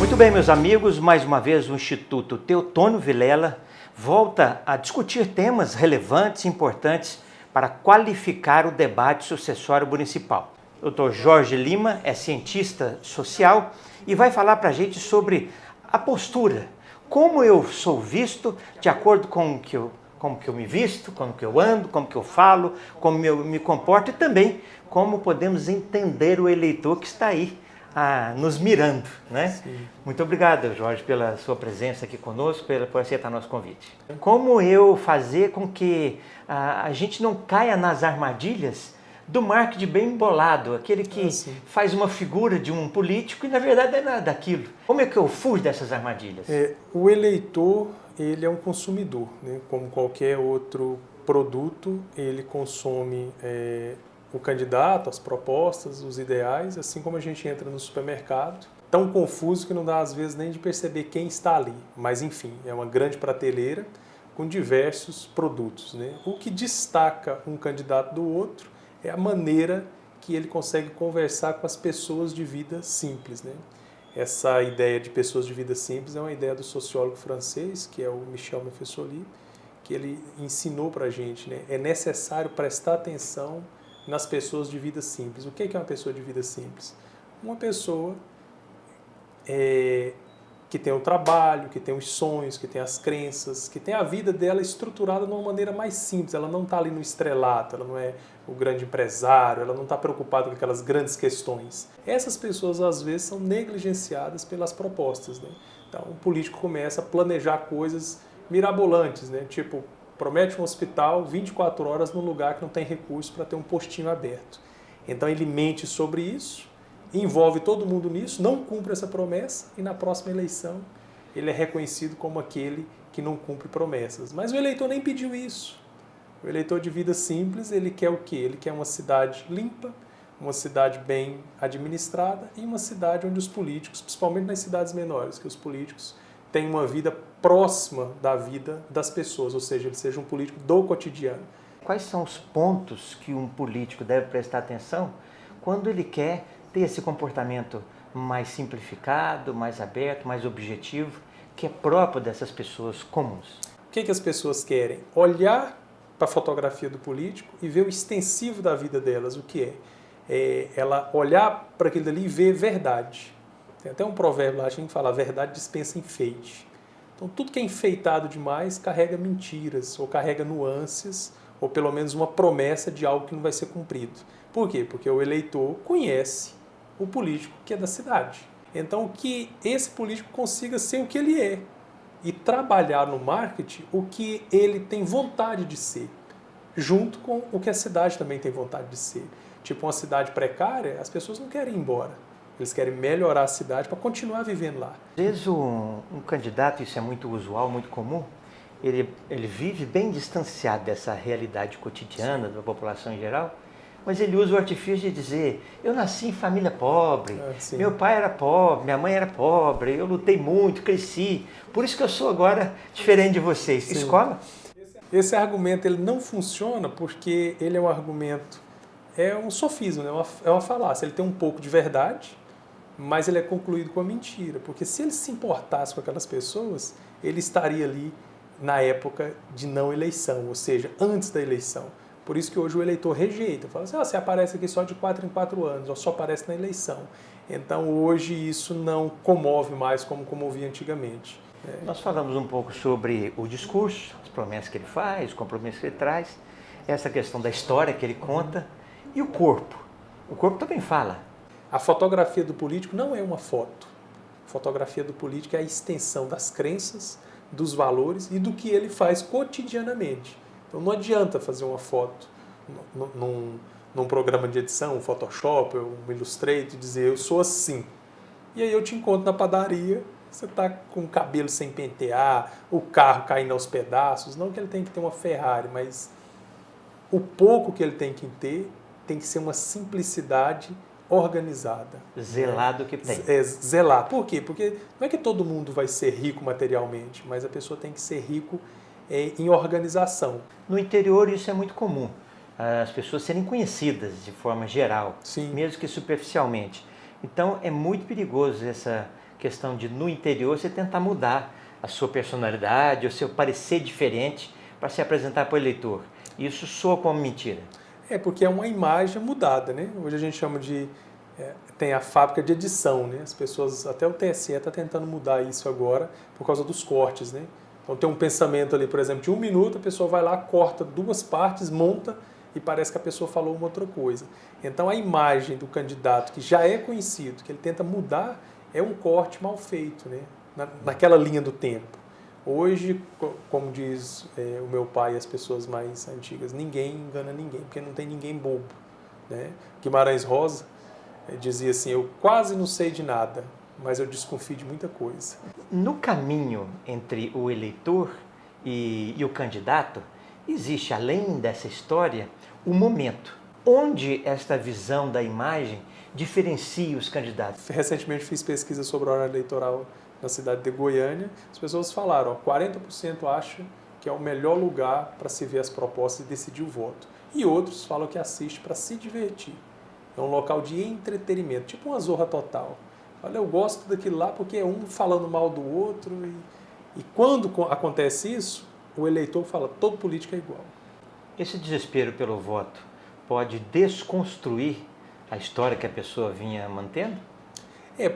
Muito bem, meus amigos, mais uma vez o Instituto Teotônio Vilela volta a discutir temas relevantes e importantes para qualificar o debate sucessório municipal. O Dr. Jorge Lima é cientista social e vai falar para a gente sobre a postura, como eu sou visto de acordo com como que eu me visto, como que eu ando, como que eu falo, como eu me comporto e também como podemos entender o eleitor que está aí nos mirando, né? Sim. Muito obrigado, Jorge, pela sua presença aqui conosco, por aceitar nosso convite. Como eu fazer com que a gente não caia nas armadilhas do marketing bem embolado, aquele que faz uma figura de um político e na verdade não é nada daquilo. Como é que eu fujo dessas armadilhas? O eleitor, ele é um consumidor, né? Como qualquer outro produto, ele consome o candidato, as propostas, os ideais, assim como a gente entra no supermercado, tão confuso que não dá às vezes nem de perceber quem está ali. Mas enfim, é uma grande prateleira com diversos produtos, né? O que destaca um candidato do outro é a maneira que ele consegue conversar com as pessoas de vida simples, né? Essa ideia de pessoas de vida simples é uma ideia do sociólogo francês, que é o Michel Mephestoli, que ele ensinou para a gente, né? É necessário prestar atenção nas pessoas de vida simples. O que é uma pessoa de vida simples? Uma pessoa que tem o trabalho, que tem os sonhos, que tem as crenças, que tem a vida dela estruturada de uma maneira mais simples. Ela não está ali no estrelato, ela não é o grande empresário, ela não está preocupada com aquelas grandes questões. Essas pessoas, às vezes, são negligenciadas pelas propostas, né? Então, o político começa a planejar coisas mirabolantes, né? Tipo, promete um hospital 24 horas num lugar que não tem recurso para ter um postinho aberto. Então, ele mente sobre isso, envolve todo mundo nisso, não cumpre essa promessa e na próxima eleição ele é reconhecido como aquele que não cumpre promessas. Mas o eleitor nem pediu isso. O eleitor de vida simples, ele quer o quê? Ele quer uma cidade limpa, uma cidade bem administrada e uma cidade onde os políticos, principalmente nas cidades menores, que os políticos têm uma vida próxima da vida das pessoas, ou seja, ele seja um político do cotidiano. Quais são os pontos que um político deve prestar atenção quando ele quer ter esse comportamento mais simplificado, mais aberto, mais objetivo, que é próprio dessas pessoas comuns? O que as pessoas querem? Olhar para a fotografia do político e ver o extensivo da vida delas, o que é? Ela olhar para aquilo ali e ver verdade. Tem até um provérbio lá, a gente fala, a verdade dispensa enfeite. Então, tudo que é enfeitado demais carrega mentiras, ou carrega nuances, ou pelo menos uma promessa de algo que não vai ser cumprido. Por quê? Porque o eleitor conhece o político que é da cidade. Então, que esse político consiga ser o que ele é e trabalhar no marketing o que ele tem vontade de ser, junto com o que a cidade também tem vontade de ser. Tipo, uma cidade precária, as pessoas não querem ir embora. Eles querem melhorar a cidade para continuar vivendo lá. Às vezes um candidato, isso é muito usual, muito comum, ele vive bem distanciado dessa realidade cotidiana da população em geral, mas ele usa o artifício de dizer, eu nasci em família pobre, meu pai era pobre, minha mãe era pobre, eu lutei muito, cresci, por isso que eu sou agora diferente de vocês. Sim. Escola? Esse argumento ele não funciona porque ele é um argumento, é um sofismo, né? É uma falácia. Ele tem um pouco de verdade, mas ele é concluído com a mentira, porque se ele se importasse com aquelas pessoas, ele estaria ali na época de não eleição, ou seja, antes da eleição. Por isso que hoje o eleitor rejeita, fala assim, você aparece aqui só de 4 em 4 anos, ou só aparece na eleição. Então hoje isso não comove mais como comovia antigamente. Nós falamos um pouco sobre o discurso, as promessas que ele faz, os compromissos que ele traz, essa questão da história que ele conta e o corpo. O corpo também fala. A fotografia do político não é uma foto. A fotografia do político é a extensão das crenças, dos valores e do que ele faz cotidianamente. Então não adianta fazer uma foto num programa de edição, um Photoshop, um Illustrator, e dizer eu sou assim. E aí eu te encontro na padaria, você está com o cabelo sem pentear, o carro caindo aos pedaços. Não que ele tenha que ter uma Ferrari, mas o pouco que ele tem que ser uma simplicidade organizada. Zelar do que tem. Zelar. Por quê? Porque não é que todo mundo vai ser rico materialmente, mas a pessoa tem que ser rico em organização. No interior isso é muito comum, as pessoas serem conhecidas de forma geral, Sim. mesmo que superficialmente. Então é muito perigoso essa questão de, no interior, você tentar mudar a sua personalidade, o seu parecer diferente para se apresentar para o eleitor. Isso soa como mentira. É porque é uma imagem mudada, né? Hoje a gente chama de... tem a fábrica de edição, né? As pessoas, até o TSE está tentando mudar isso agora por causa dos cortes, né? Então tem um pensamento ali, por exemplo, de 1 minuto, a pessoa vai lá, corta 2 partes, monta e parece que a pessoa falou uma outra coisa. Então a imagem do candidato que já é conhecido, que ele tenta mudar, é um corte mal feito, né? Naquela linha do tempo. Hoje, como diz o meu pai e as pessoas mais antigas, ninguém engana ninguém, porque não tem ninguém bobo, né? Guimarães Rosa dizia assim, eu quase não sei de nada, mas eu desconfio de muita coisa. No caminho entre o eleitor e o candidato, existe, além dessa história, o momento onde esta visão da imagem diferencia os candidatos. Recentemente fiz pesquisa sobre a hora eleitoral na cidade de Goiânia. As pessoas falaram, 40% acham que é o melhor lugar para se ver as propostas e decidir o voto. E outros falam que assiste para se divertir. É um local de entretenimento, tipo uma Zorra Total. Olha, eu gosto daquilo lá porque é um falando mal do outro. E quando acontece isso, o eleitor fala, todo político é igual. Esse desespero pelo voto pode desconstruir a história que a pessoa vinha mantendo?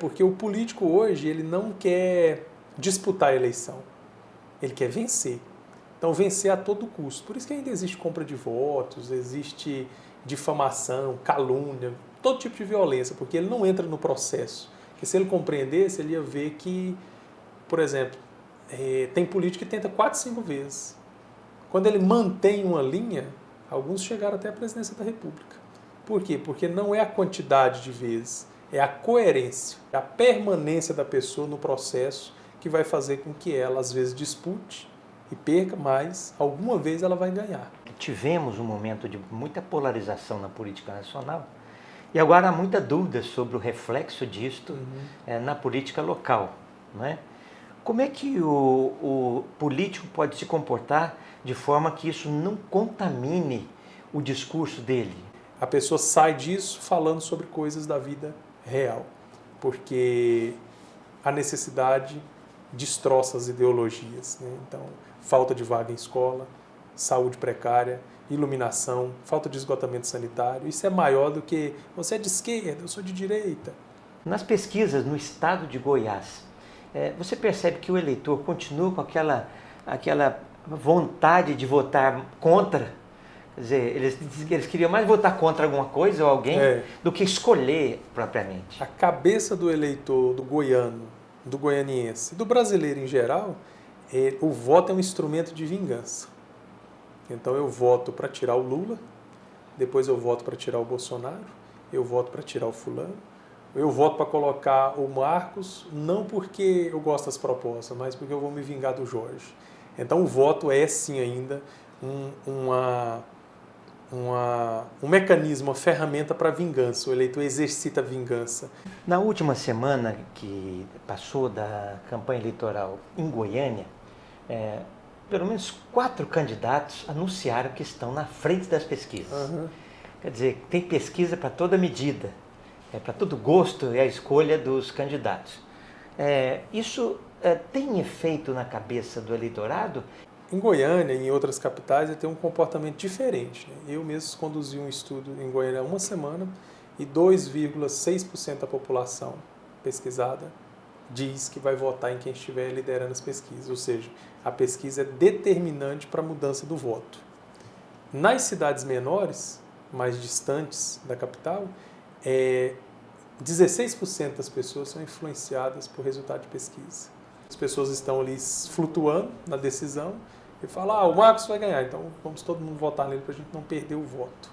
Porque o político hoje, ele não quer disputar a eleição. Ele quer vencer. Então, vencer a todo custo. Por isso que ainda existe compra de votos, existe difamação, calúnia, todo tipo de violência, porque ele não entra no processo. Porque se ele compreendesse, ele ia ver que, por exemplo, tem político que tenta 4, 5 vezes. Quando ele mantém uma linha, alguns chegaram até a presidência da República. Por quê? Porque não é a quantidade de vezes, é a coerência, a permanência da pessoa no processo que vai fazer com que ela, às vezes, dispute e perca, mas alguma vez ela vai ganhar. Tivemos um momento de muita polarização na política nacional e agora há muita dúvida sobre o reflexo disto na política local, não é? Como é que o político pode se comportar de forma que isso não contamine o discurso dele? A pessoa sai disso falando sobre coisas da vida real, porque a necessidade destroça as ideologias, né? Então, falta de vaga em escola, saúde precária, iluminação, falta de esgotamento sanitário. Isso é maior do que você é de esquerda, eu sou de direita. Nas pesquisas no estado de Goiás, você percebe que o eleitor continua com aquela vontade de votar contra? Quer dizer, eles queriam mais votar contra alguma coisa ou alguém do que escolher propriamente. A cabeça do eleitor, do goiano, do goianiense, do brasileiro em geral, o voto é um instrumento de vingança. Então eu voto para tirar o Lula, depois eu voto para tirar o Bolsonaro, eu voto para tirar o fulano, eu voto para colocar o Marcos, não porque eu gosto das propostas, mas porque eu vou me vingar do Jorge. Então o voto é sim ainda um mecanismo, uma ferramenta para vingança. O eleitor exercita a vingança. Na última semana que passou da campanha eleitoral em Goiânia, pelo menos 4 candidatos anunciaram que estão na frente das pesquisas. Quer dizer, tem pesquisa para toda medida, para todo gosto e a escolha dos candidatos. Isso tem efeito na cabeça do eleitorado? Em Goiânia e em outras capitais, ele tem um comportamento diferente, né? Eu mesmo conduzi um estudo em Goiânia há uma semana e 2,6% da população pesquisada diz que vai votar em quem estiver liderando as pesquisas. Ou seja, a pesquisa é determinante para a mudança do voto. Nas cidades menores, mais distantes da capital, 16% das pessoas são influenciadas por resultado de pesquisa. As pessoas estão ali flutuando na decisão e falam, o Marcos vai ganhar, então vamos todo mundo votar nele para a gente não perder o voto.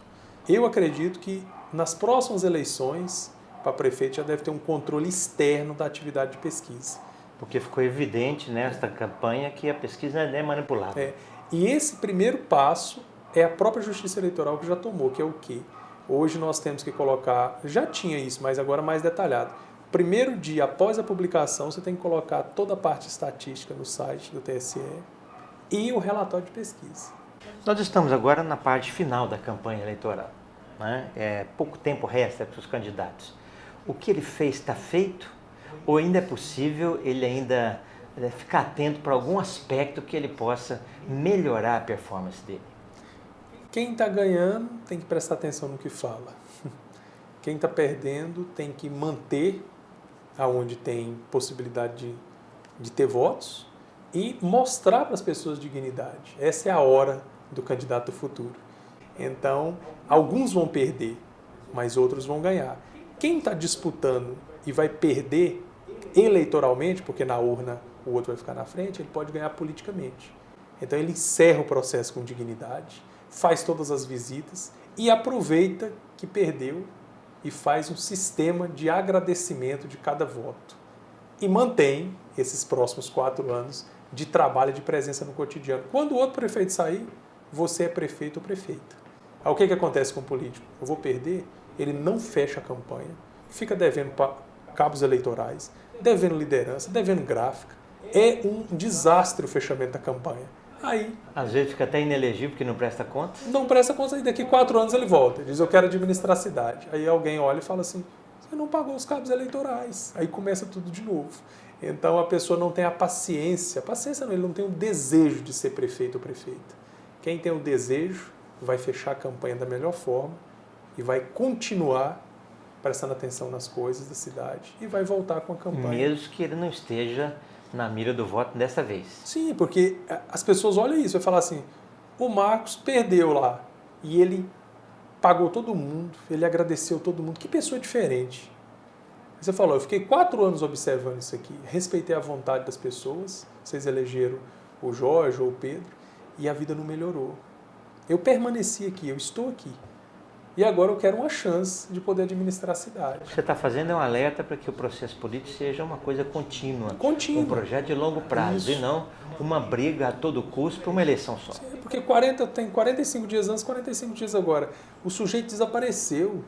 Eu acredito que nas próximas eleições, para prefeito já deve ter um controle externo da atividade de pesquisa. Porque ficou evidente nesta campanha que a pesquisa é manipulável. E esse primeiro passo é a própria Justiça Eleitoral que já tomou, que é o quê? Hoje nós temos que colocar, já tinha isso, mas agora mais detalhado. Primeiro dia após a publicação, você tem que colocar toda a parte estatística no site do TSE e o relatório de pesquisa. Nós estamos agora na parte final da campanha eleitoral, né? Pouco tempo resta para os candidatos. O que ele fez está feito Ou ainda é possível ele ainda ficar atento para algum aspecto que ele possa melhorar a performance dele? Quem está ganhando tem que prestar atenção no que fala. Quem está perdendo tem que manter aonde tem possibilidade de ter votos e mostrar para as pessoas dignidade. Essa é a hora do candidato do futuro. Então, alguns vão perder, mas outros vão ganhar. Quem está disputando e vai perder eleitoralmente, porque na urna o outro vai ficar na frente, ele pode ganhar politicamente. Então ele encerra o processo com dignidade, faz todas as visitas e aproveita que perdeu e faz um sistema de agradecimento de cada voto. E mantém esses próximos 4 anos de trabalho e de presença no cotidiano. Quando o outro prefeito sair, você é prefeito ou prefeita. Aí o que acontece com o político? Eu vou perder, ele não fecha a campanha, fica devendo cabos eleitorais, devendo liderança, devendo gráfica. É um desastre o fechamento da campanha. Aí, às vezes fica até inelegível porque não presta conta. Não presta conta, e daqui 4 anos ele volta. Ele diz, eu quero administrar a cidade. Aí alguém olha e fala assim, você não pagou os cabos eleitorais. Aí começa tudo de novo. Então a pessoa não tem a paciência não, ele não tem o desejo de ser prefeito ou prefeita. Quem tem o desejo vai fechar a campanha da melhor forma e vai continuar prestando atenção nas coisas da cidade e vai voltar com a campanha. Mesmo que ele não esteja na mira do voto dessa vez. Sim, porque as pessoas olham isso e falam assim, o Marcos perdeu lá e ele pagou todo mundo, ele agradeceu todo mundo. Que pessoa diferente. Você falou, eu fiquei 4 anos observando isso aqui, respeitei a vontade das pessoas, vocês elegeram o Jorge ou o Pedro, e a vida não melhorou. Eu permaneci aqui, eu estou aqui. E agora eu quero uma chance de poder administrar a cidade. O que você está fazendo é um alerta para que o processo político seja uma coisa contínua. Um projeto de longo prazo. Isso. E não uma briga a todo custo para uma eleição só. Sim, porque tem 45 dias antes, 45 dias agora. O sujeito desapareceu.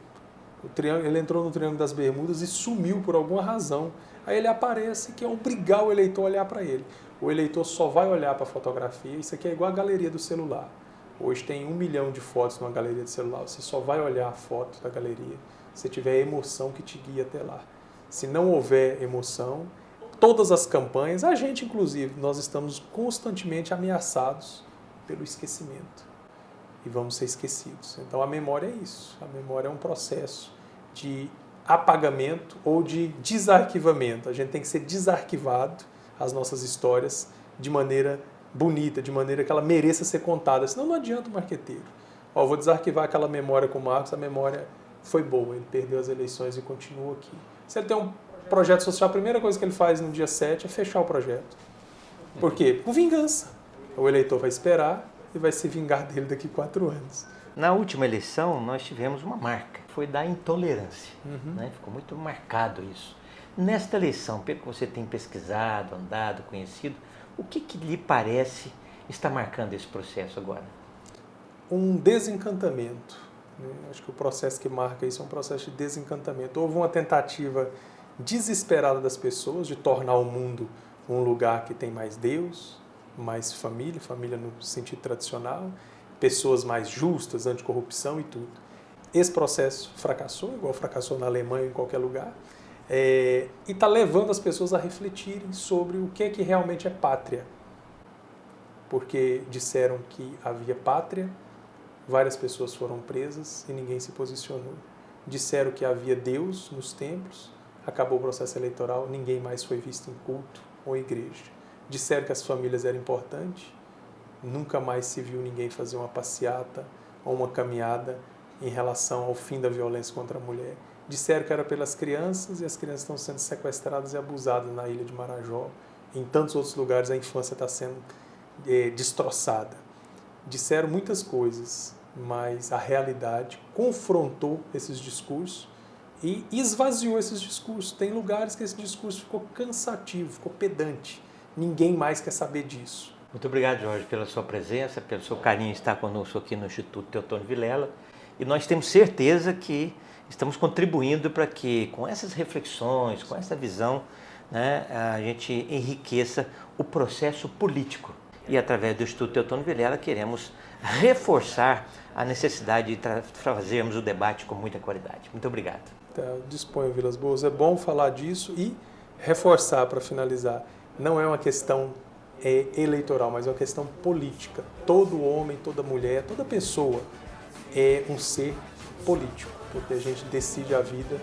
Ele entrou no Triângulo das Bermudas e sumiu por alguma razão. Aí ele aparece, que é obrigar o eleitor a olhar para ele. O eleitor só vai olhar para a fotografia. Isso aqui é igual a galeria do celular. Hoje tem 1 milhão de fotos numa galeria de celular. Você só vai olhar a foto da galeria se tiver a emoção que te guia até lá. Se não houver emoção, todas as campanhas, a gente inclusive, nós estamos constantemente ameaçados pelo esquecimento. E vamos ser esquecidos. Então a memória é isso. A memória é um processo de apagamento ou de desarquivamento. A gente tem que ser desarquivado as nossas histórias de maneira bonita, de maneira que ela mereça ser contada. Senão não adianta o marqueteiro. Eu vou desarquivar aquela memória com o Marcos, a memória foi boa, ele perdeu as eleições e continua aqui. Se ele tem um projeto social, a primeira coisa que ele faz no dia 7 é fechar o projeto. Por quê? Por vingança. O eleitor vai esperar e vai se vingar dele daqui 4 anos. Na última eleição, nós tivemos uma marca, foi da intolerância. Né? Ficou muito marcado isso. Nesta eleição, pelo que você tem pesquisado, andado, conhecido, o que lhe parece está marcando esse processo agora? Um desencantamento. Acho que o processo que marca isso é um processo de desencantamento. Houve uma tentativa desesperada das pessoas de tornar o mundo um lugar que tem mais Deus, mais família, família no sentido tradicional, pessoas mais justas, anticorrupção e tudo. Esse processo fracassou, igual fracassou na Alemanha ou em qualquer lugar, e está levando as pessoas a refletirem sobre o que é que realmente é pátria. Porque disseram que havia pátria, várias pessoas foram presas e ninguém se posicionou. Disseram que havia Deus nos templos, acabou o processo eleitoral, ninguém mais foi visto em culto ou igreja. Disseram que as famílias eram importantes, nunca mais se viu ninguém fazer uma passeata ou uma caminhada em relação ao fim da violência contra a mulher. Disseram que era pelas crianças e as crianças estão sendo sequestradas e abusadas na ilha de Marajó. Em tantos outros lugares a infância está sendo destroçada. Disseram muitas coisas, mas a realidade confrontou esses discursos e esvaziou esses discursos. Tem lugares que esse discurso ficou cansativo, ficou pedante. Ninguém mais quer saber disso. Muito obrigado, Jorge, pela sua presença, pelo seu carinho em estar conosco aqui no Instituto Teotônio Vilela. E nós temos certeza que estamos contribuindo para que, com essas reflexões, com essa visão, né, a gente enriqueça o processo político. E, através do Instituto Teotônio Vilela, queremos reforçar a necessidade de fazermos o debate com muita qualidade. Muito obrigado. Disponha, Vilas Boas. É bom falar disso e reforçar para finalizar, não é uma questão eleitoral, mas é uma questão política. Todo homem, toda mulher, toda pessoa é um ser político, porque a gente decide a vida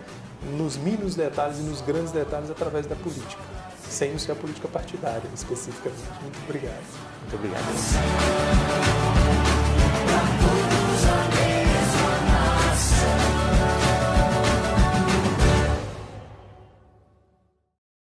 nos mínimos detalhes e nos grandes detalhes através da política, sem ser a política partidária especificamente. Muito obrigado. Muito obrigado.